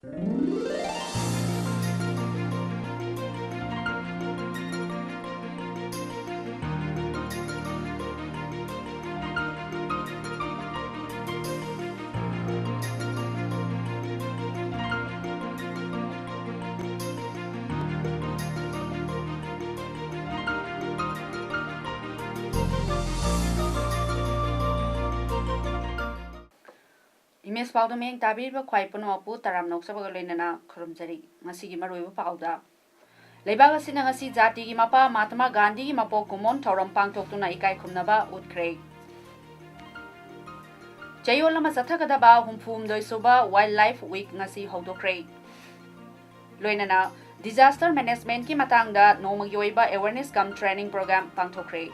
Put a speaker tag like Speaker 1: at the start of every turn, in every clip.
Speaker 1: Image Paodam yang tabir kwai punuapu taram nok sabaga loinana khurumjari ngasigi maroiba pauda leibaga sina ngasi jati gi mapa Mahatma Gandhi gi mapo kumon thoram pangthoktuna ikai khumnaba utkre chayola ma sathagadaba humphum doisuba wildlife week ngasi hodokre loinana disaster management ki matangda nomagi oiba awareness cum training program pangthokre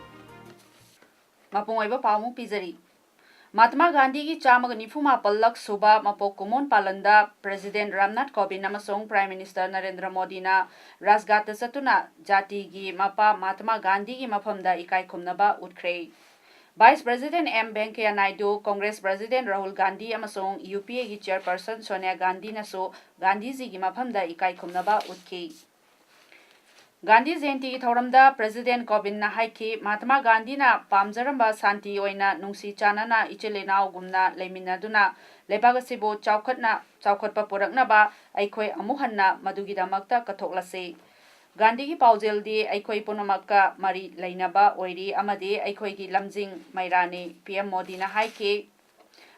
Speaker 1: mapung oiba pamu pizari Mahatma Gandhi ki chamag nifuma pallak suba mapok kumon palanda President Ramnath Kovind amasong Prime Minister Narendra Modi na Rajghat satuna jati gi mapa Mahatma Gandhi gi mafamda ikai khumnaba utkre Vice President M Venkaiah Naidu Congress President Rahul Gandhi amasong UPA gi Chairperson Sonia Gandhi naso Gandhi ji gi mafamda ikai khumnaba utki Gandhi Jayanti ki thoramda President Kovind na haiki Mahatma Gandhi na pamjaramba santi oina nungsi chanana ichelenau gumna leiminaduna lebagasibo chawkhatpa puraknaba aikhoi amuhanna madugidamakta kathoklase Gandhi ki paujeldi aikhoi punamakka mari leinaba oiri amade aikhoi gi lamjing mairani PM Modi na haiki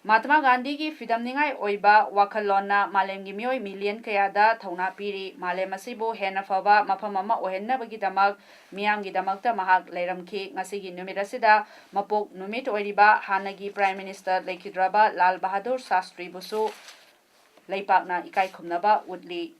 Speaker 1: Mahatma Gandhi ki fidamningai oiba wakhalona malemgi mioi million kayada thauna piri malem asibu hena faba mafam ama ohennabagi damak miyamgi damakta mahak leiramki ngasigi numit asida mapok numit oiriba hanagi Prime Minister Lekhidraba Lal Bahadur Shastri busu leipakna ikai khumnaba utli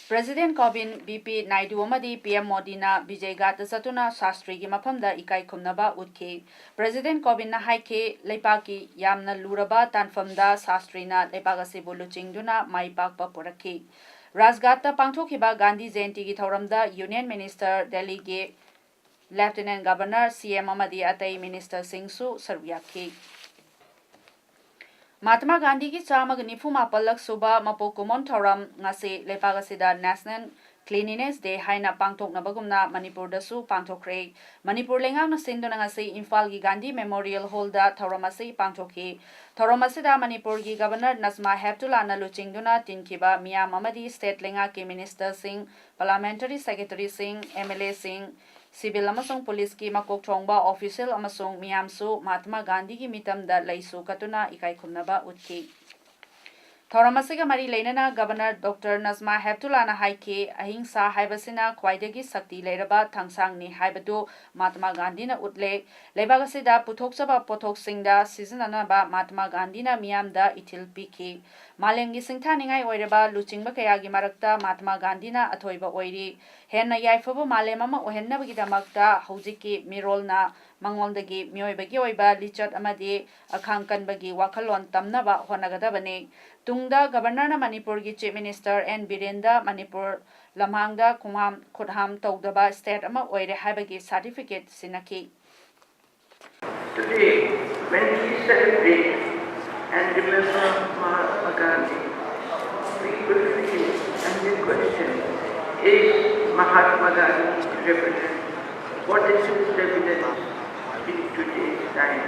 Speaker 1: President Kovind BP Naidu amadi PM Modi na Vijaygat satuna Shastri gi mafamda ikai khumnaba utki President Kovind na haike leipaki yamna luraba tanfamda Shastri na leipagasibu luchingduna maipakpa purakhi Rajghat ta pangthokiba Gandhi Jayanti gi thoramda Union Minister Delhi gi Lieutenant Governor CM amadi atai Minister Singsu saruyakhi Mahatma Gandhi ki chamag nifuma pallak suba mapokumon thoram ngase lepagasida National Cleanliness Day haina pangthoknabagumna Manipur dasu pangthokre Manipur lengang sinduna ngase Imphal gi Gandhi Memorial Hall da thoramase pangthokhi thoramasida Manipur gi Governor Nazma Heptullah na luchingduna tinkiba miyam amadi State lenga ki Minister Singh Parliamentary Secretary Singh MLA Singh Civil amasong police ki makok thongba official amasong miyamsu Mahatma Gandhi ki mitamda leisu katuna ikai khumnaba utki Thoramasiga mari leinana Governor Dr. Nazma Heptullah na haike ahingsa haibasina khwaidagi sakti leiraba thangsangni haibadu Mahatma Gandhi na utle leibagasida puthokchaba pothoksingda sijananaba Mahatma Gandhi na miyamda ithil piki malemgi singthaningai oiraba luchingba kayagi marakta Mahatma Gandhi na athoiba oiri henna yaifaba malem ama ohennabagi damakta hojiki mirolna mangondagi mioibagi oiba lichat amadi akhangkanbagi wakhalon tamnaba honagadabane tungda Governor na Manipur gi Chief Minister N Birenda Manipur lamhangda khutham tawdaba state ama oire haibagi certificate sinaki
Speaker 2: Today when we celebrate and remember Mahatma Gandhi people feel and they question is Mahatma Gandhi represent what is his evidence in today's time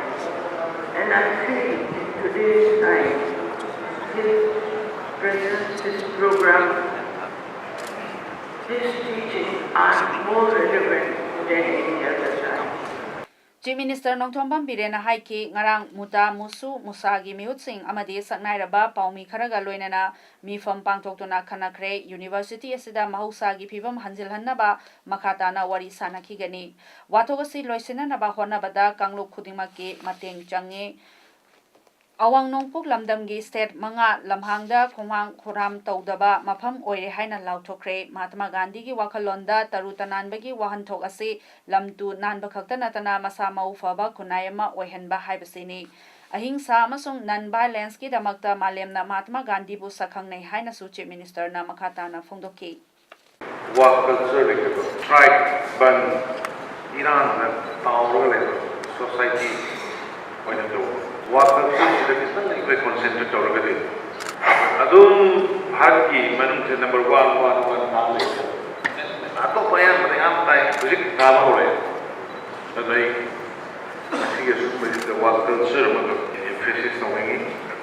Speaker 2: and I feel in today's time his presence, his program, his teaching are more relevant than any other time.
Speaker 1: Chief Minister Nongthombam Birena haiki ngarang muta musu musagi miutsing amadi saknairaba paumi kharaga loinana mifam pangthoktuna khanakre University asida mahusagi phibam hanjilhannaba makhatana wari sanakhigani wathogasi loisinanaba honabada kangluk khudingmaki mateng change Awang nongpuk lamdamgi state manga lamhangda khomang khuram tawdaba mafam oire haina lauthokre Mahatma Gandhi gi wakhalonda tarutananbagi wahanthok ase lamtu nanba khakta natana masa mau faba khunayama oihenba haibasini ahingsa amasung non violence ki damakta malemna Mahatma Gandhi bu sakhangnei haina su Chief Minister na makhatana phongdokki
Speaker 3: wa culture strike ban Iran na tawrole society oina do wa culture is the concentrate tawrole adum Mahat ki manung se number 1 naam le. Ato payan madang tay project naam ho rahe. Adai asi ke sum में the work culture मतलब emphasis होंगी,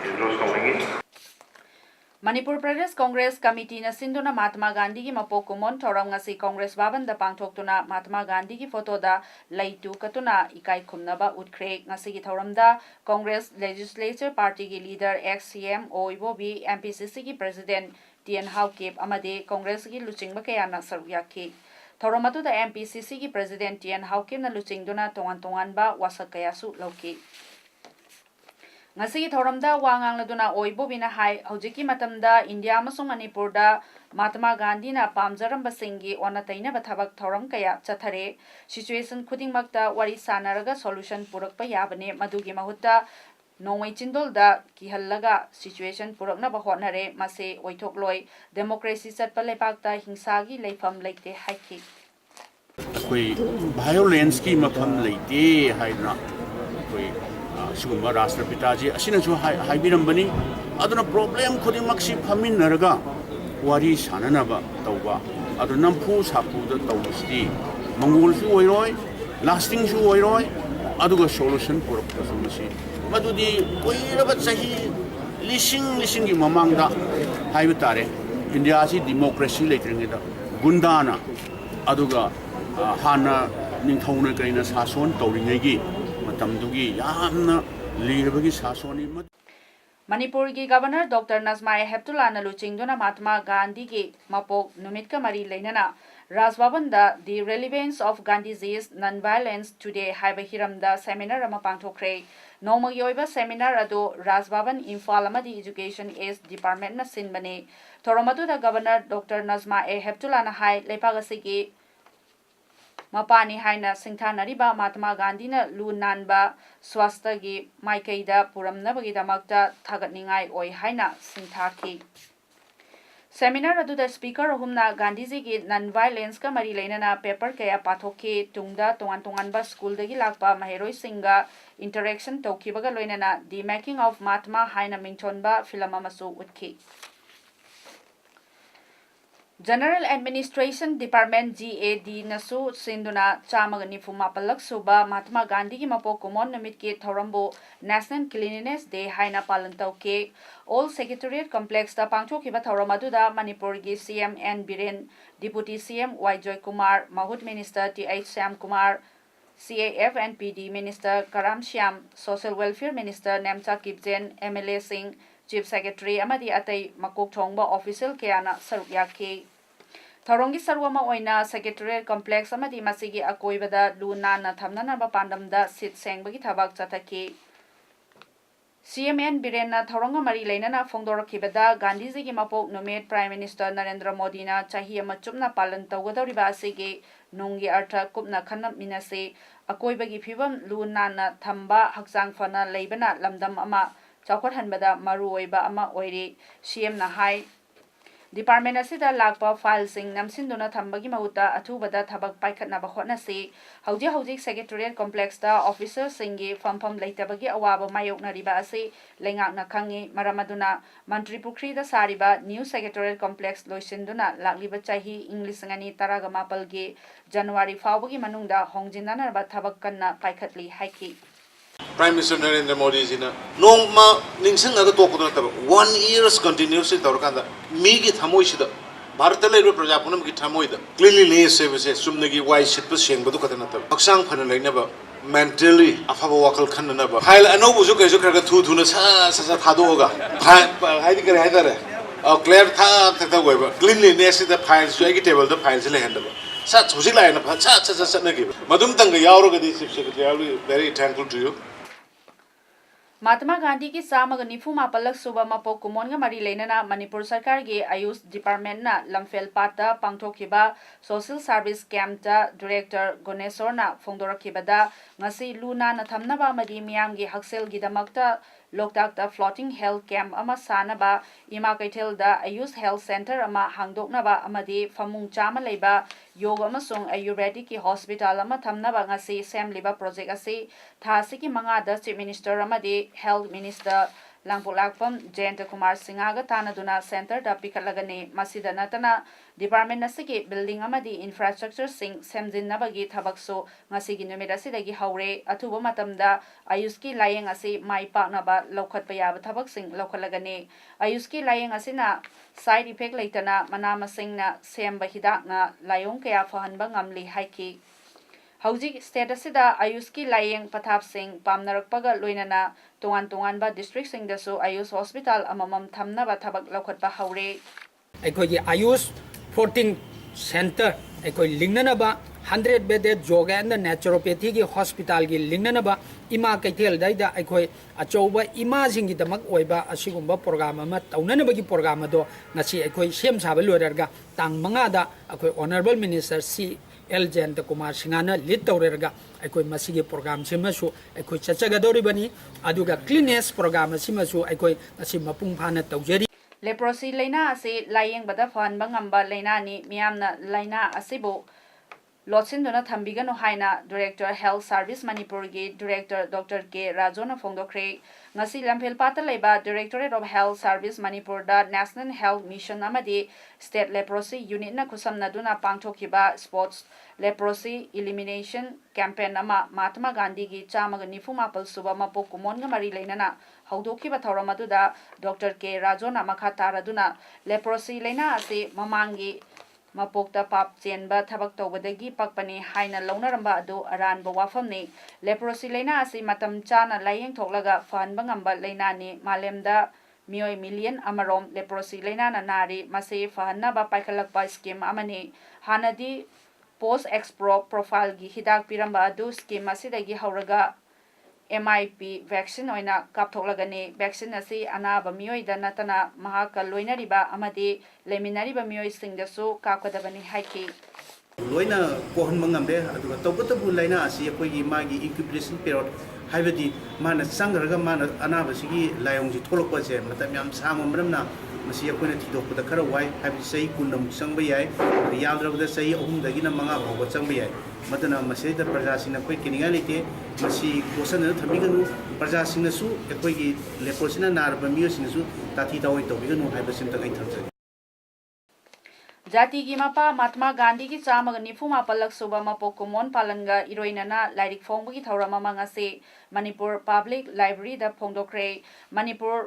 Speaker 3: interest होंगी.
Speaker 1: Manipur Pradesh Congress Committee na sinduna Mahatma Gandhi ki mapokumon thoram ngasi Congress baban da pangthoktuna Mahatma Gandhi ki photo da laitu katuna ikai khumnaba utkre ngasi ki thoram da Congress Legislature Party ki leader ex-CM Oibo bi MPCC ki President TN Hawkip amade Congress ki luchingba kayana saruyaki thoram atu da MPCC ki President TN Hawkip na luchingduna tongan ba wasak kayasu lauki ngasi thoramda wangang laduna oibo bina hai hojiki matamda India amasung Manipur da Mahatma Gandhi na pamjaram basingi ona taina bathabak thoram kaya chathare situation khuding makta wari sanaraga solution purakpa yabane madugi mahutta nongwai chindol da kihallaga situation purakna ba honare mase oithokloi democracy chatpa lepakta hingsagi leifam leite haiki
Speaker 4: koi violence ki mafam leite haina koi sigumba Rashtrapitaji asina ju haibiram aduna problem khudi maksi phamin naraga wari sananaba tawba adu nampu sapu da tawsti mangul su oiroi lasting su oiroi aduga solution purakta sumasi madudi koiraba chahi lising gi mamangda haiba tare India si democracy leitringida gundana aduga hana ningthawna kaina sason tawringegi matamdugi yamna lirabagi sasoni
Speaker 1: Manipur ki Governor Dr. Nazma Heptullah na luchingduna Mahatma Gandhi ki mapok numit ka mari leinana Rajbhavan da The Relevance of Gandhi's Non-Violence Today haiba hiramda seminar ama pangthokre nongmagi oiba seminar adu Rajbhavan Imphal amadi Education Ace Department na sinbane thoramadu da Governor Dr. Nazma Heptullah na hai lepagasi Mapani haina singthanariba Mahatma Gandhi na lu nanba swasta gi maikaida puramnabagi damakta thagatningai oi haina singthaki Seminar aduda speaker humna Gandhi ji gi non-violence ka mari leinana paper kaya pathokki tungda tongan ba school dagi lakpa maheroi singa interaction tawkibaga loinana The Making of Mahatma haina mingthonba film amasu utki General Administration Department GAD nasu sinduna chamagani fumapalak suba Mahatma Gandhi ki mapok kumon namit ki thorambo National Cleanliness Day haina palan tawke All Secretariat Complex ta pangthokiba thoramadu da Manipur gi CM N Biren Deputy CM Y Joy Kumar Mahut Minister TH Syam Kumar CAF and PD Minister Karam Shyam Social Welfare Minister Nemcha Kipjen MLA Singh Chief Secretary amadi atai makok thongba official kayana sarukyaki Tharongi sarwama oina Secretariat Complex amadi masigi akoibada luna na thamnana ba pandamda sit sengbagi thabak chathaki CMN Birena Tharonga mari leinana phongdorakibada Gandhi ji gi mapok numit Prime Minister Narendra Modi na chahi ama chupna palan tawgadoriba asigi nungi artha kupna khanam minase akoibagi phibam luna na thamba hakchang fana leibana lamdam ama chawkhat hanbada maru oiba ama oiri CM na hai Department asida lakpa file sing namsinduna thambagi mahuta athubada thabak paikhatna ba khotnasi hauji Secretariat Complex ta officer singi fampham leitabagi awaba mayokna riba ase lengakna khangi maramaduna Mantri Pukri da sariba New Secretariat Complex loisinduna lakliba chahi English ngani taraga mapal gi January fawbagi manungda hongjinana ba thabak kanna paikhatli haiki
Speaker 5: Prime Minister Narendra Modi ji na nongma ningsang aga tokuduna tab 1 years continuously torkanda migi thamoi sida Bharat lai ro praja punam gi thamoi da cleanliness service sumnagi wai sitpa sengbadu kadana tab aksang phana laina ba mentally afaba wakal khanna ba file anobu ju kai ju kra thu thuna sa thadoga haidi kare haidare clear tha goi ba cleanliness da file su agi table da file se le handa ba sa chosi lai na sa na gi madum tang ga yauro ga di chief secretary I will be very thankful to you
Speaker 1: Mahatma Gandhi ki samaga nifu mapalak suba mapok kumonga mari leinana Manipur Sarkar gi Ayush Department na Lamfel Pata pangthokiba Social Service Camp ta Director Goneshwar na phongdorakibada ngasi luna na thamnaba madi miyam gi haksel gi damakta Loktak ta Floating Health Camp ama sanaba Ima Kaithel da Ayush Health Center ama hangdoknaba amadi famung chama leiba yoga amasung Ayurvedic ki hospital ama thamnaba ngasi semliba project ase thasiki manga da Chief Minister amadi Health Minister Langpulakpam Jayanta Kumar Singhaga Tanaduna Center da Pikatagani Masida Natana Department Nasiki Building Amadi Infrastructure Sing Semjinabagi Tabakso Masigi Numidasidagi Haure Atuba Matamda Ayuski Laying Asi Mai Paknaba Lokat Payaba Tabak Sing Lokalagani Ayuski Laying Asina side effect laitana Manama Singna Semba Hidakna Layong Kaya Fahanba Ngamli Haiki Hauji state asida Ayuski Laying Pathap Sing Pamnarakpaga Loinana Tungan district sing dasu Ayus Hospital amamam thamnaba thabak lokhatpa haure
Speaker 6: ꯑꯩꯈꯣꯏꯒꯤ ꯑꯌꯨꯁ 14 centre ꯑꯩꯈꯣꯏ ꯂꯤꯡꯅꯅꯕ 100 bedded yoga and naturopathy ꯒꯤ ꯍꯣꯁꯄꯤꯇꯥꯜꯒꯤ ꯂꯤꯡꯅꯅꯕ ꯏꯃꯥ ꯀꯩꯊꯦꯜꯗꯩꯗ ꯑꯩꯈꯣꯏ ꯑꯆꯧꯕ ꯏꯃꯥꯁꯤꯡꯒꯤꯗꯃꯛ ꯑꯣꯏꯕ ꯑꯁꯤꯒꯨꯝꯕ programme ꯑꯃ ꯇꯧꯅꯅꯕꯒꯤ ꯄ꯭ꯔꯣꯒ꯭ꯔꯥꯝ ꯑꯗꯣ ꯉꯁꯤ ꯑꯩꯈꯣꯏ ꯁꯦꯝ ꯁꯥꯕ ꯂꯣꯏꯔꯒ ꯇꯥꯡ 5ꯗ ꯑꯩꯈꯣꯏ honourable minister C L Jayant Kumar सिंहाना लीड तौरगा अखोई मसीगे प्रोग्राम सिमसु अखोई चचगदौरिबनी अदुगा क्लीनेस प्रोग्राम सिमसु अखोई मसी मपुंग फाना तौजरी
Speaker 1: लेप्रोसी लाइना असे लायेंगबदा फहनबा ngamba lainani miyamna laina asibu लोचिंदुना थंबिगनो हाइना डायरेक्टर हेल्थ सर्विस मणिपुर की डायरेक्टर डॉक्टर के राजोना फोंदोख्रे ngasi lamphel pata leba directorate of health service manipur da national health mission amadi state leprosy unit na khusamna duna pangthokiba sports leprosy elimination campaign ama mahatma gandhi gi chamaga nifumapal suba mapok kumon ga mari leinana haudokiba thoramadu da dr k rajona makha taraduna leprosy leina ase mamangi mapokta pap chenba thabak tobadagi pakpani haina launaramba adu aranba wafamni leprosy leina asi matam chana layeng thoklaga fanba ngamba leina ni malemda mioi million amarom leprosy leina na nari mase fahanna ba paikhalakpa scheme amani hanadi post expro profile gi hidak piramba adu scheme asidagi hauraga MIP vaccine oina kapthoklagani vaccine asi anaba mioi da natana mahaka loinariba amadi leminariba mioi singdasu kapkadabani haiki
Speaker 7: loina kohan mangamde aduga tawbatabu laina asi akoigi magi incubation period haibadi mana sangraga mana anaba sigi layong ji tholokpa se matam yam sang amramna masi akoina thidokpada khara wai habi sei kunam sangba yai yaldrabada sei ahum dagina manga bhawa changba yai madana masi da praja sina koi kininga lite masi kosan na thamiganu praja sina su akoigi leprosina narba miyo sina su tathi tawai tobiganu haiba simta gai thamjai
Speaker 1: जाति की मपा महात्मा गांधी की चामग निफुमा पलक सुबा मपोकुमोन पालनगा इरोइनना lyric फोंबगी थौरममा से Manipur public library द फोंदोक्रे मणिपुर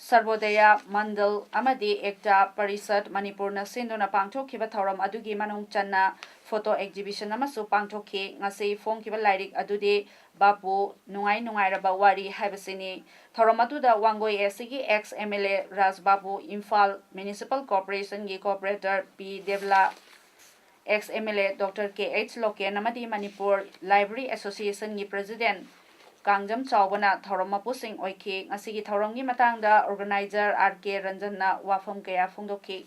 Speaker 1: सर्वोदय मंडल अमदी एकता परिषद मणिपुर न सिंदुना पांगथोखिबा थौरम अदुगी मनुंग चन्ना फोटो एग्जिबिशन अमसु पांगथोखे ngasi फोंखिबा लाइरिक अदुदे बापू नुंगाई नुंगाइरबा वारी हाइबसिनी थौरम अदुदा वांगोई एसगी ex MLA Raj Babu Imphal municipal corporation की corporator P Devla ex MLA doctor K H Loken अमदी मणिपुर लाइब्रेरी एसोसिएशन की प्रेसिडेंट कांगजम चावना थौरम मपुसिंग ओइखे ngasi थौरम की मतंगदा ऑर्गेनाइजर आर के रंजनना वाफम कया फोंदोखि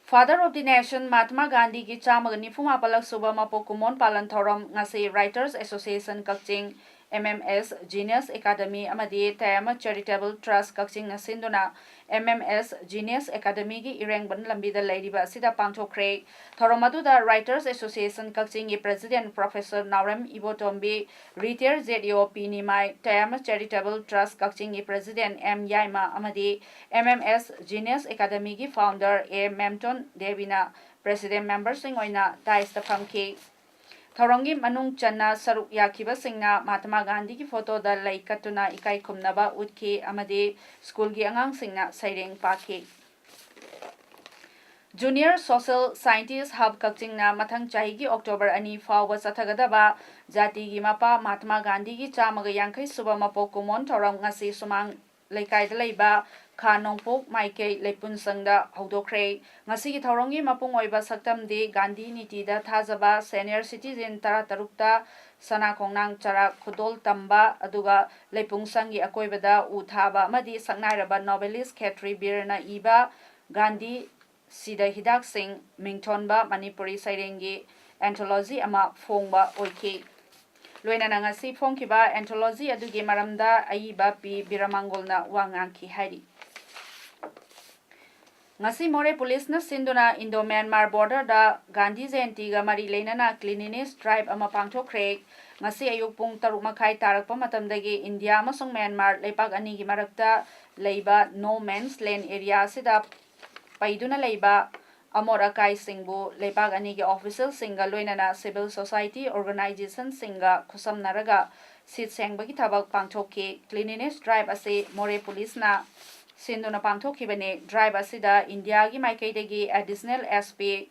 Speaker 1: Father of the Nation Mahatma Gandhi ki chamag nifuma palak suba mapokumon palan thoram ngasi Writers Association Kakching MMS Genius Academy amadi Tayama Charitable Trust Kakching na sinduna MMS Genius Academy ki irengban lambida lairiba sida pangthokre thoramadu da Writers Association Kakching ki President Professor Naram Ibotombi Retired ZEO Pinimai Tayama Charitable Trust Kakching ki President M Yaima amadi MMS Genius Academy ki Founder A Memton Devina President Member sing oina tais ta phamki थौरंगी मनुंग चन्ना सरुक याखिबा सिंगना महात्मा गांधी की photo the लाइकतुना इकाई खुमनबा उतखे अमदे school की अंगांग सिंगना सैरेंग पाखे junior social scientist hub कक्चिंगना मथंग चाही की October अनि फाव चथगदबा जाति की मपा महात्मा गांधी की चामग यांखै सुबा मपो कुमोन थौरंग ngasi सुमांग लेकाइदा लैबा खा नोंपोक माइके लेपुन संगदा हौदोख्रे ngasi की थौरंगी मपुंग ओइबा सक्तम दे गांधी नीति दा थाजबा सीनियर सिटीजन तरा तरुक्ता सना खोंगनांग चरा खुदोल तंबा अदुगा लेपुंग संगी अकोइबदा उ थाबा मदी सकनाइरबा नोवेलिस्ट खेत्री बिरना इबा गांधी सिदा हिदाक सिंह मिंगथोनबा मणिपुरी सैरेंगी एंथोलॉजी अमा फोंगबा ओइखे लोइना ngasi फोंखिबा एंथोलॉजी अदुगी मरमदा अइबा P बिरामांगोलना वांगांखि हाइरि ngasi more police na sinduna Indo Myanmar border da Gandhi Jayanti ga mari leinana cleanliness drive ama pangthokre ngasi ayuk pung 6:30 tarakpa matamdagi India amasung Myanmar leipak ani gi marakta leiba no man's land area sida paiduna leiba amora kai singbu leipak ani gi official singa loinana civil society organization singa khusam naraga sit sengbagi thabak pangthokki cleanliness drive ase more police na sinduna pangthokibane drive asida India gi maikaidagi additional SP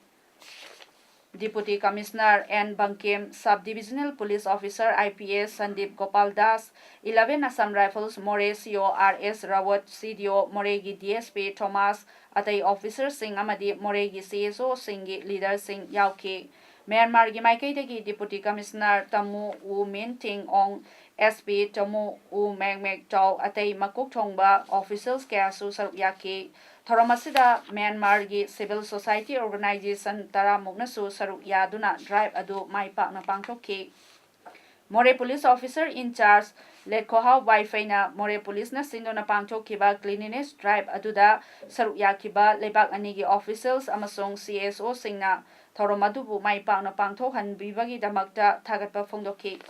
Speaker 1: Deputy Commissioner N. Bankim, Sub-Divisional Police Officer IPS Sandeep Gopal Das, 11 Assam Rifles More CO RS Rawat CDO Moregi DSP Thomas, Atai Officer Singh Amadi Moregi CSO Singh Leader Singh Yauke. Myanmar gi Maikaidagi Deputy Commissioner Tamu U Min Ting Ong, SP Tamu U Meg Chau, Atai Makuk Thongba, Officials Kayasu Saruk Yake. Thoramasida Myanmar gi Civil Society Organization Tara Mugnasu Saruk Yaduna Drive Adu Maipak na Pangthokki. More Police Officer in Charge Lekhoha Wi-Fi na More Police na sindo na pangthokkiba cleanliness drive aduda saruk yakiba lebak anigi officials amasong CSO singna thorom adubu maipak na pangthokhanbibagi damakta thagatpa phongdokki.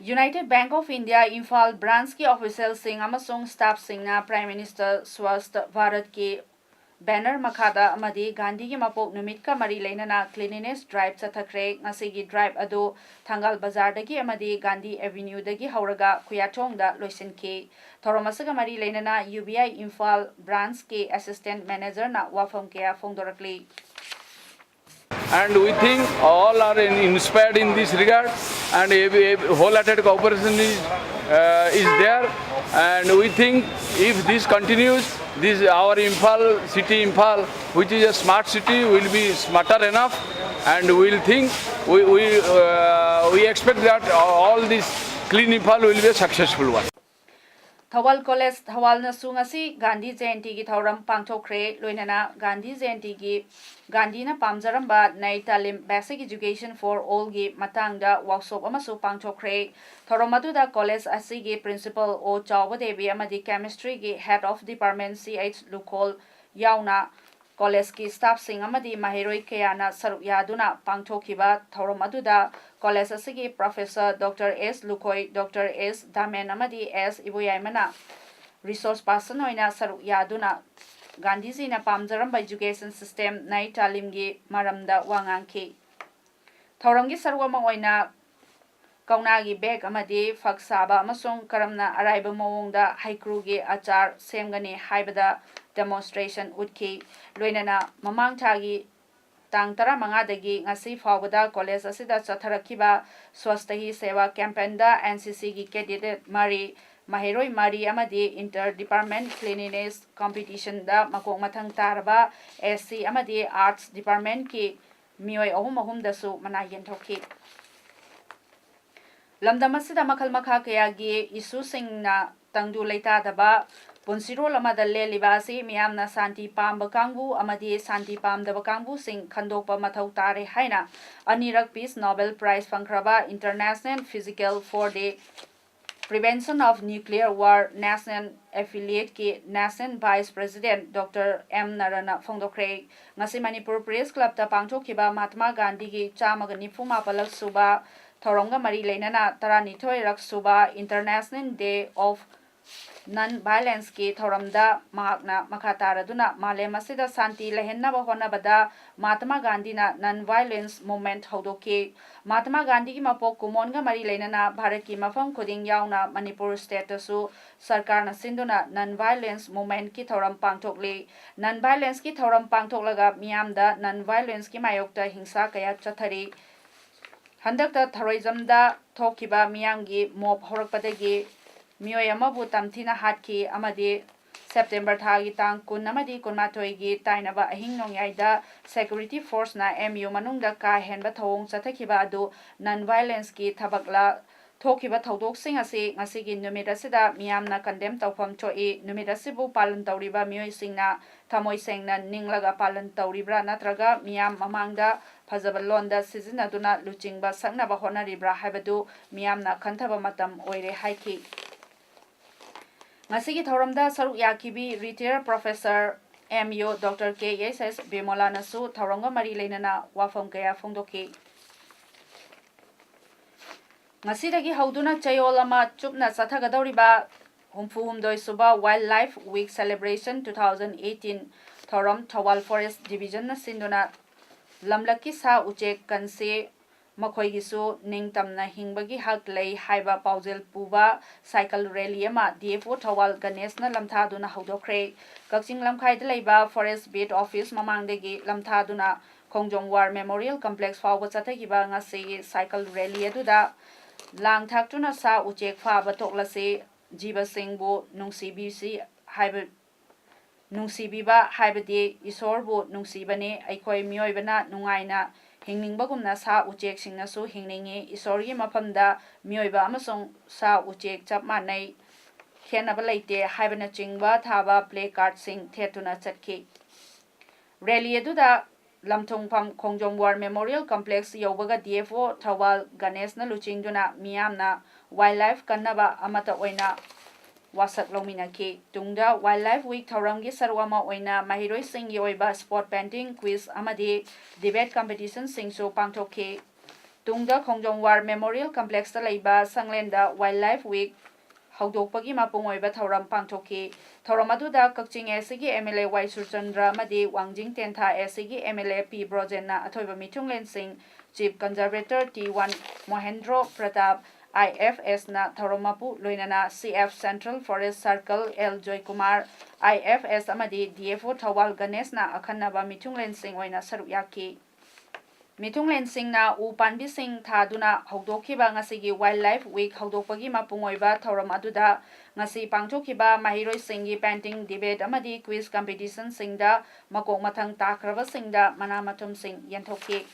Speaker 1: United Bank of India Imphal branch ki official sing amasung staff singna Prime Minister Swasth Bharat ki banner makhada amadi Gandhi ki mapok numit ka mari leinana cleanliness drive chathakre ngasigi drive adu Thangal Bazar dagi amadi Gandhi Avenue dagi hauraga Khuyathong da loisinki thoromasaga mari leinana UBI Imphal branch ki assistant manager na wafam kya phongdorakli.
Speaker 8: And we think all are inspired in this regard, and a wholehearted cooperation is there. And we think if this continues, this our Imphal city, Imphal, which is a smart city, will be smarter enough, and we'll think we expect that all this clean Imphal will be a successful one.
Speaker 1: Thawal College Thawal na sungasi Gandhi Jayanti gi thauram pangthokre loinana Gandhi Jayanti gi Gandhi na pamjaramba nai talim basic education for all gi matangda workshop amasu pangthokre thauramadu da college asigi principal O Chawba Devi amadi chemistry gi head of department CH Lukol yauna college ki staff sing amadi mahiroi kayana saruk yaduna pangthokkiba thauramadu da college asigi professor Dr. S. Lukoi, Dr. S. Damen amadi S. Ibuyaimana resource person oina saruk yaduna Gandhiji na pamjaramba education system nai talimgi maramda wangangki. Thauramgi sarwama oina kaunagi bag amadi faksaba amasung karamna araiba mawongda haikrugi achar semgani haibada demonstration utki loinana mamang thagi tang 15 dagi ngasi fawbada college asida chatharakiba swasthhi seva campaign da NCC gi candidate mari mahiroi mari amadi inter department cleanliness competition da makok mathang taraba SC amadi arts department ki mioi ahum dasu mana yenthokki. Lamdam asida makhal makha kaya gi isu singna tangdu leita daba Punsiro lamada leliba si miyamna santi pamba kangbu amadi santi pamdaba kangbu sing khandokpa mathau tare haina anirak Peace Nobel Prize fangkraba International Physical for the Prevention of Nuclear War National Affiliate ki National Vice President Dr. M. Narana Phongdokre ngasi Manipur Press Club ta pangthokkiba Mahatma Gandhi gi 194 suba thoronga mari leinana 12 rak suba International Day of Non-violence ki thoramda mahakna makataraduna malem asida santi lehenna honabada Mahatma Gandhi na non-violence movement haudoki Mahatma Gandhi ki mapok kumonga mari leinana Bharat ki mafam khuding yauna Manipur state su sarkar na sinduna non-violence movement ki thoram pangthokli non-violence ki thoram pangthoklaga miyamda non-violence ki mayokta hingsa kaya chathari handakta tharoizamda thokiba miyamgi mob horakpadagi Miyoi amabu tamthina hatki amadi September thagi tang kun amadi kunmathoi gi tainaba ahing nongyaida security force na MU manungda ka henba thawong chathakiba adu non-violence ki thabakla thokiba thodok sing ase ngasigi numit asida miyamna condemn tawpham choi numit asibu palan tawriba miyoi singna thamoi sengna ninglaga palan tawribra natraga miyam mamangda phajaba londa sizinaduna luchingba saknaba honaribra haibadu miyamna khanthaba matam oire haiki Ngasigi thoramda saruk yakibi retired professor MU Dr. KSS Bimola nasu thoramga mari leinana wafam kaya phongdoki. Ngasidagi hauduna chayol ama chupna sathagadawriba humdoi suba Wildlife Week Celebration 2018 thoram Thawal Forest Division na sinduna lamlaki sa uchek kanse makhoigisu ningtamna hingbagi hak lei haiba paujel puba cycle rally ama DFO Thawal Ganesh na lamthaduna haudokre kakching lamkhaida leiba Forest Bid Office mamangdegi lamthaduna Khongjong War Memorial Complex fawba chathagiba ngasi cycle rally aduda lang thaktuna sa uchek phaba toklase jiba singbu nungsibiba haibadi isorbu nungsibane aikhoi mioibana nungaina hingningba sa uchek singnasu hingningi isorgi mafamda mioiba amasong sa uchek chap manai khenaba leite haibana chingba thaba play card sing thetuna chatki rally aduda lamthongpham Khongjong War Memorial Complex yaubaga DFO Thawal Ganesh na luchingduna miyamna wildlife kannaba amata oina wasak lominaki tungda Wildlife Week thoramgi sarwama oina mahiroi singgi oiba sport painting quiz amadi debate competition singsu pangthokki tungda Khongjong War Memorial Complex ta leiba sanglenda Wildlife Week haudokpagi mapung oiba thoram pangthokki thoram aduda kakching SG MLA Y Surchandra amadi Wangjing Tentha SG MLA P Brojenna athoiba mithunglen sing Chief Conservator T1 Mohendro Pratap IFS na Thoromapu Loinana CF Central Forest Circle L Joy Kumar IFS amadi DFO Thawal Ganesh na akhanaba mithunglen sing oina saruyaki mithunglen sing na u panbi sing thaduna hawdokhiba ngasigi Wildlife Week hawdokpagi mapung oiba thoram aduda ngasi pangthokhiba mahiroi singi painting debate amadi quiz competition singda makok mathang takraba singda manamathum sing yenthokki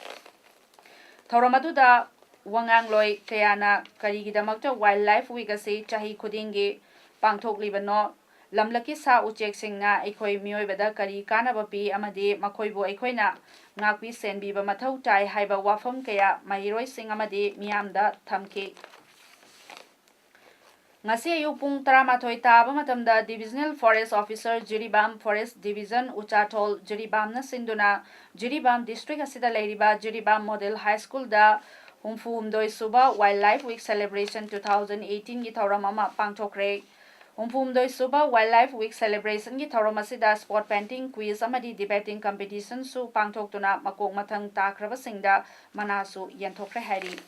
Speaker 1: thoram aduda wangang loi kayana karigidamakta Wildlife Week asi chahi khudingi pangthoklibano lamlaki sa uchek singna aikhoi mioibada kari kanaba pi amadi makhoibu aikhoina ngakpi senbiba mathau tai haiba wafam kaya mahiroi sing amadi miyamda thamki ngasi ayu pung 13 taba matamda Divisional Forest Officer Jiribam Forest Division Uchatol Jiribam na sinduna Jiribam District asida leiriba Jiribam Model High School da humdoi suba Wildlife Week Celebration 2018 gi thoram ama pangthokre humdoi suba Wildlife Week Celebration gi thoram asida sport painting quiz amadi debating competition su pangthoktuna makok mathang takraba singda manasu yenthokre hari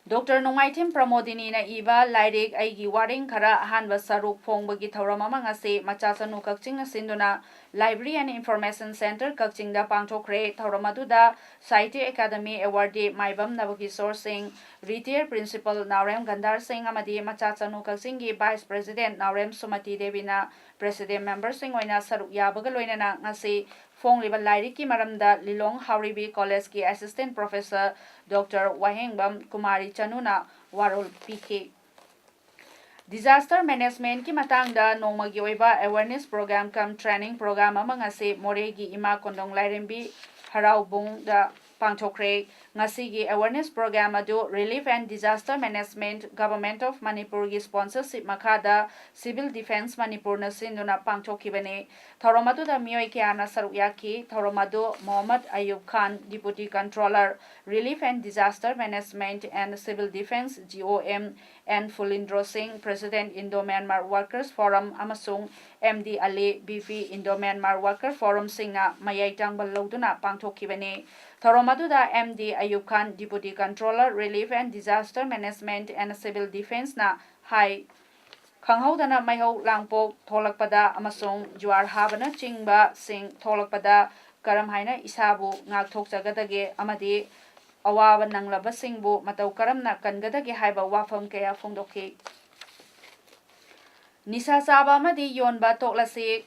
Speaker 1: Dr. Nongaitim Pramodini na iba lairik aigi waring khara ahanba saruk phongbagi thoram ama ngase machasanu kakching na sinduna Library and Information Center kakching da pangthokre thoram aduda Sahittya Academy Awardee Maibam Navakishore Singh Retired Principal Naurem Gandhar Singh amadi machachanu kakching gi Vice President Naurem Sumati Devi na President Member Singh oina saruk yabaga loinana ngase fongliba lairiki maramda Lilong Hauribi College ki Assistant Professor Dr. Wahengbam Kumari Chanuna warol piki Disaster Management ki matangda nongmagi oiba awareness program kam training program ama ngase moregi ima kondong lairembi haraubung da pangthokre ngasigi awareness program adu Relief and Disaster Management Government of Manipur gi sponsorship makada Civil Defense Manipur na sinduna pangthokibane thoromadu da mioi kyana saruyaki thoromadu Mohammad Ayub Khan Deputy Controller Relief and Disaster Management and Civil Defense GOM and Fulindro Singh President Indo-Myanmar Workers Forum amasung MD Ali BP Indo-Myanmar Worker Forum singna mayai tangbal loduna pangthokibane thoromaduda MD Ayub Khan Deputy Controller Relief and Disaster Management and Civil Defense na hai khanghaudana maihau langpok tholakpada amasung juar habana chingba sing tholakpada karam haina isabu ngakthokjagadage amadi awaba nanglaba singbu matau karamna kangadage haiba wafam kaya phongdokhi Nisa chaba amadi yonba toklasi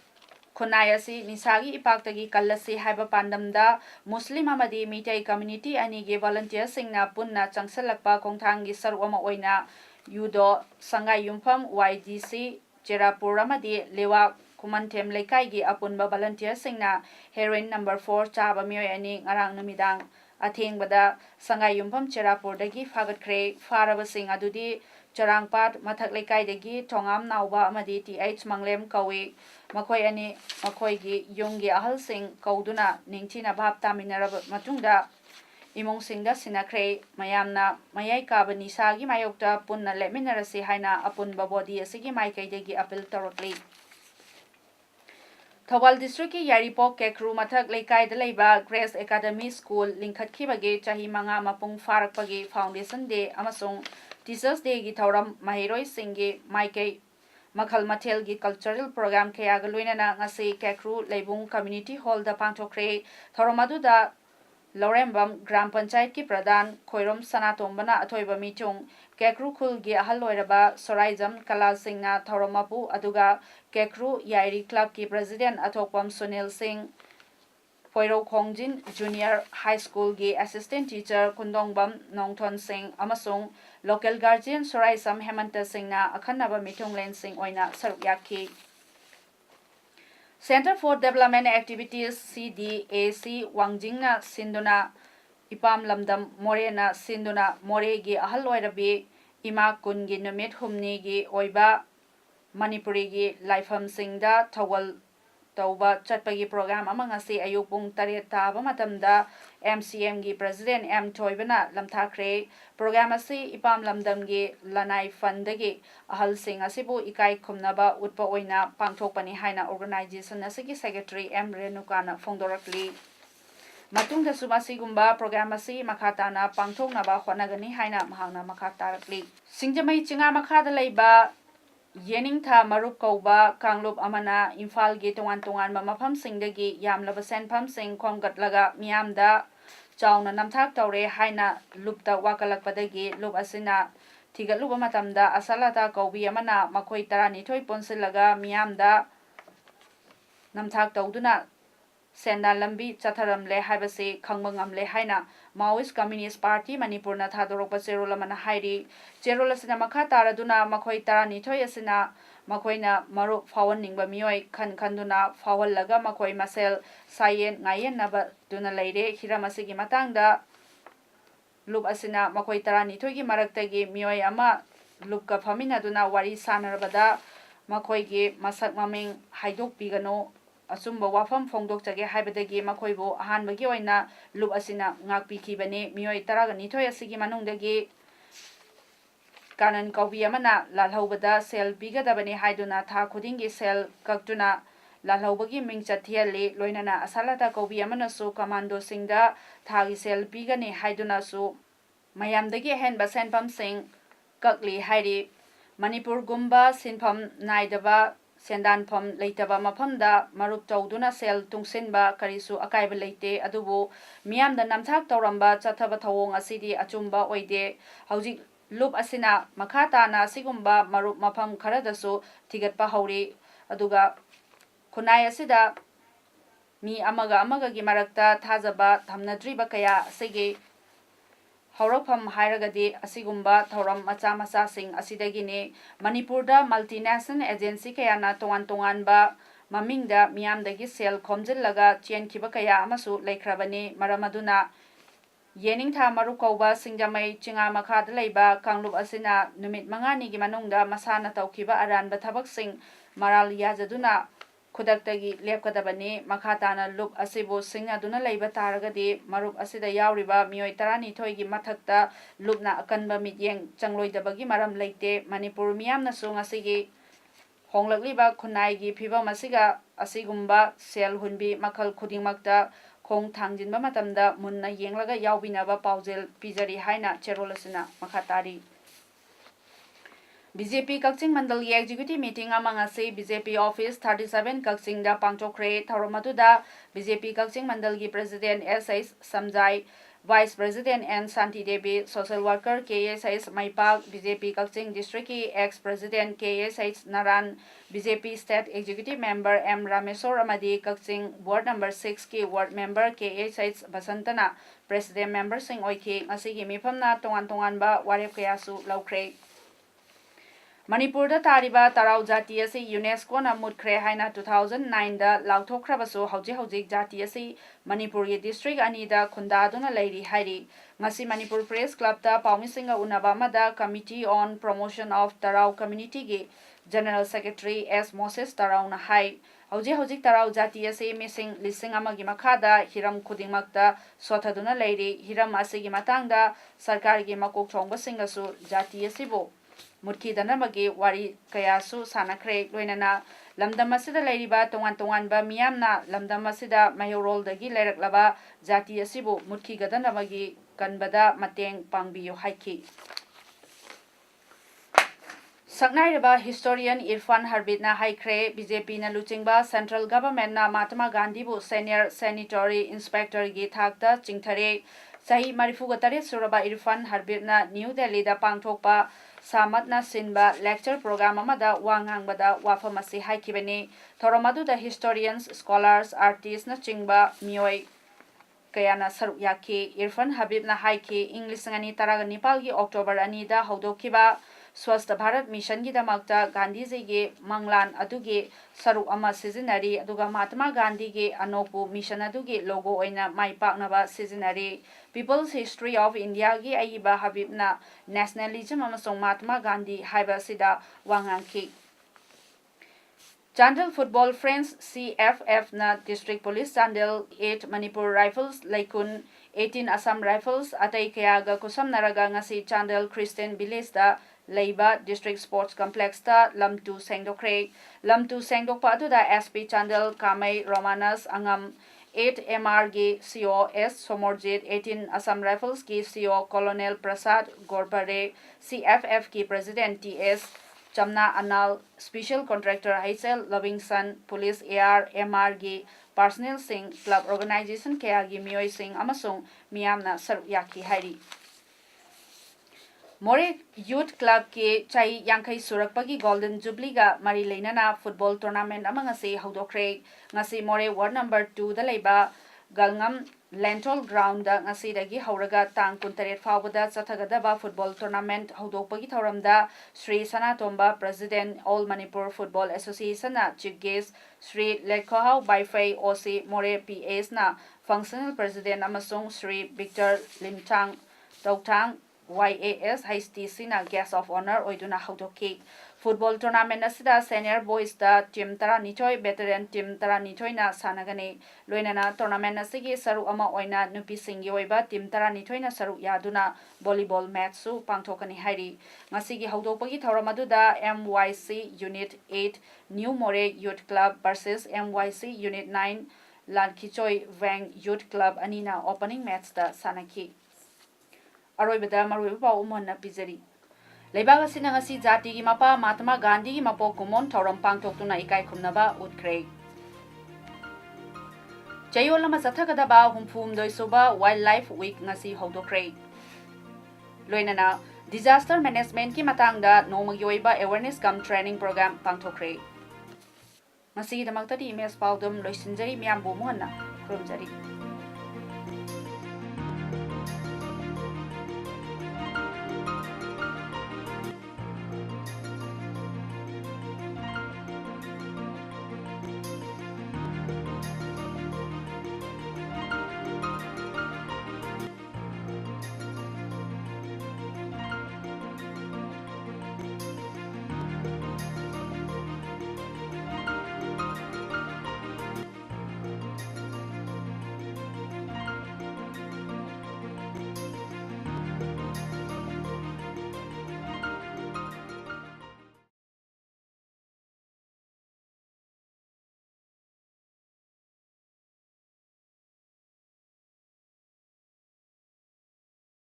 Speaker 1: khunai asi nisagi ipaktagi kallasi haiba pandamda Muslim amadi Mitai community ani ge volunteer singna punna changsalakpa khongthangi sarwama oina yudo sangai yumpham YDC Cherapur amadi lewa kumantem lekai gi apunba volunteer singna heroin number 4 chaba mioi ani ngarang namidang athengbada sangai yumpham Cherapur dagi fagatkhre faraba sing adudi Charangpat Mathak Lekaidagi Tongam Nauba Amadi TH Manglem Kawi Makoi ani Makoigi Yungi Ahal Singh Kauduna Ningtina Bab Taminarab Matunda Imong Singda Sinakre Mayamna Mayai Kaba Nisagi Mayokta Punna Leminarasi Haina Apun Babodi Asigi Maikaidagi Apil Torotli Thawal District ki Yaripok Kekru Mathak Lekai Dalaiba Grace Academy School Lingkhat Kibagi Chahi Manga Mapung Farakpagi Foundation Day Amasung Teachers Day gi Thauram Mahiroi Singgi Maikai Makhal Mathel gi Cultural Program Kaya Galuinana Ngasi Kekru Leibung Community Hall da Pangthokre Thauramadu da Lorembam Gram Panchayat ki Pradhan Khoirom Sanatombana Athoiba Michung Kekru Khul gi Ahal Loiraba Soraijam Kalal Singna Thauromapu Aduga Kekru Yairi Club ki President Athokpam Sunil Singh Poiro Khongjin Junior High School gi Assistant Teacher Kundongbam Nongthon Singh Amasung Local Guardian Soraisam Hemanta Singhna Akhanaba Mithunglen Singh Oina Saruk Yakhi Center for Development Activities CDAC Wangjingna Sinduna Ipam Lamdam Morena Sinduna Moregi Ahal Loirabi Ima Kungi Numit Humni gi Oiba Manipuri gi Laifam Singda Thawal Tauba Chatpagi program among Asi Ayupung Tareta Matamda MCM gi President M Toibana Lamthakre program Asi Ipam Lamdam gi Lanai Fundagi Ahal Singh Asibu Ikai Kumnaba Utpa Oina Pangthokpani Haina Organization Asigi Secretary M Renukana Fongdorakli Matung da Sumasi Gumba program Asi Makatana Pangthoknaba Honagani Haina Mahana Makatarakli Singjamai Chinga Makada Laiba Yening tha marup kauba Kanglup amana Imphal gi tongan tongan mafam singdagi yamlaba senpham sing khomgatlaga miyamda chauna namthak tawre haina lupta wakalakpadagi lup asina thigatluba matamda asalata kaubi amana makhoi tarani thoi ponsilaga miyamda namthak tawduna Senda lambi chatharamle haibase khangmangamle haina Maoist Communist Party Manipur na thadorokpa cherola mana hairi cherola sina makha taraduna makhoi tarani thoi asina makhoina maru fawan ningba mioi khanduna fawallaga makhoi masel sayen ngayen naba duna leire hiramasi gi matangda lup asina makhoi tarani thoi gi maraktagi mioi ama lupka phamina duna wari sanarabada makhoi gi masak maming haidok pigano Asumba wafam fongdok chage haibadagi makoibo ahanbagi oina lup asina ngakpikibani mioi taragani thoi asigi manungdagi kanan kaubi amana lalhaubada sel pigadabani haiduna tha khudingi sel kaktuna lalhaubagi mingchat thiali loinana asalata kaubi amana su commando singda thagi sel pigani haiduna su mayamdagi henba senpam sing kakli hairi Manipur gumba sinpham naidaba Sendanpham leitaba mafamda marup tawduna sel tungsinba karisu akaiba leite adubu miyamda namthak tawramba chathaba thawong asidi achumba oide hauji lup asina makha tana sigumba marup mafam kharadasu thigatpa hauri aduga khunai asida mi amaga gi marakta thajaba thamnadriba kaya asigi Haurapam Hairagadi Asigumba Thoram Macha Singh Asidagini Manipurda Multinational Agency Kayana Tongan Ba Mamingda Miamdagi Sel Komjillaga Chien Kibakaya Amasu Laikrabani Maramaduna Yening Tha Marukauba Singjamai Chinga Makhad Laiba Kanglup Asina Numit Mangani Gimanungda Masana Taukiba Aran Bathabak Singh Maral Yazaduna Kudaktagi Lepkadabani Makhatana Lup Asibu Singaduna Laiba Taragadi Marup Asida Yauriba Mioi Tarani Toigi Mathakta Lupna Akanba Midyeng Changloidabagi Maram Leite Manipur Miyamna Sung Asigi Honglakliba Kunaigi Piba Masiga Asigumba Sel Hunbi Makal Kudingmakta Kong Tangjinba Matamda Munna Yenglaga Yaubinaba Paujel Pizari Haina Cherolasina Makhatari BJP Kakching Mandal Executive Meeting among us BJP Office 37 Kakching da Pangchokre Thauromatuda BJP Kakching Mandal gi President S.S. Samjai Vice President N. Santi Devi Social Worker KSS Maipak BJP Kakching District ki Ex-President KSH Naran BJP State Executive Member M. Ramesor Amadi Kakching Ward Number 6 ki Ward Member KSH Basantana President Member Sing Oiki Ngasigi Mifamna Tongan ba Warep Kayasu Laukre Manipurda tariba tarau jati asi UNESCO na mutkre haina 2009 da lauthokrabasu hauji jati asi Manipur gi district ani da khundaduna leiri hairi ngasi Manipur Press Club ta paumisinga unaba mada Committee on Promotion of Tarau Community gi General Secretary S Moses Tarau na hai hauji tarau jati asi missing lising amagi makhada hiram khudingmakta sothaduna leiri hiram asigi matangda sarkar gi makok chongba singasu jati asibo Mutki danamagi wari kayasu sanakre loinana lamdam asida leiriba tongan ba miyamna lamdam asida mayorol dagi leraklaba jati asibu mutki gadanamagi kanbada mateng pangbiyo haiki Saknairaba historian Irfan Harbit na haikre BJP na luchingba Central Government na Mahatma Gandhi bu Senior Sanitary Inspector gi thakta chingthare sahi marifuga tare suraba Irfan Harbit na New Delhi da pangthokpa Samat na sinba lecture program amada wangangbada wafamasi haikibani thoramadu da historians scholars artists na chingba mioi kayana saruk yaki Irfan Habib na haiki English ngani taraga Nepal gi October ani da haudokiba Swasth Bharat Mission gi damakta Gandhi ji gi manglan adugi saruk ama seasonary aduga Mahatma Gandhi gi anopu mission adugi logo oina maipaknaba seasonary People's History of India gi aiba Habib na nationalism amasong Mahatma Gandhi haiba sida wangangki Chandel Football Friends CFF na District Police Chandel 8 Manipur Rifles Laikun 18 Assam Rifles atai kayaga kusam naraga ngasi Chandel Christian Village da Leiba District Sports Complex ta Lamtu Sengdokre Lamtu Sengdokpa adu da SP Chandel Kamai Romanas Angam 8 MR gi COS Somorjit 18 Assam Rifles ki CO Colonel Prasad Gorbare CFF ki President TS Chamna Anal Special Contractor HL Lovingson Police AR MR gi Personnel Singh Club Organization Kaya gi Mioi Singh amasung miyamna saruk yaki hairi More Youth Club ke chai yankai surakpagi Golden Jubilee ga mari leinana football tournament amang ase haudokre ngasi More Ward number 2 da leiba Galngam Lentol Ground da ngasi dagi hauraga tang 18 fawbada chathagadaba football tournament haudokpagi thoramda Sri Sanatomba President All Manipur Football Association na Chief Guest Sri Lekhohau Baifei OC More PS na Functional President amasung Sri Victor Limtang Tautang YAS HTC na guest of honor oiduna haudoki football tournament asida senior boys da team tara nichoi veteran team tara nichoi na sanagani loinana tournament asigi saru ama oina nupi singi oiba team tara nichoi na saru yaduna volleyball match su pangthokani hairi ngasigi haudopagi thoramadu da MYC unit 8 New More Youth Club versus MYC unit 9 Lankichoi Wang Youth Club anina opening match da sanaki Aroibada maruiba pau umonna pizari Leibaga sinangasi jati gi mapa Mahatma Gandhi gi mapo kumon thoram pangthoktuna ikai khumnaba utkre Chayolama sathagadaba humphum doisoba wildlife week ngasi hodokre Loinana disaster management ki matangda nomagi oiba awareness cum training program pangthokre ngasi damakta di ms Paodam loisinjari miyambu mohana krumjari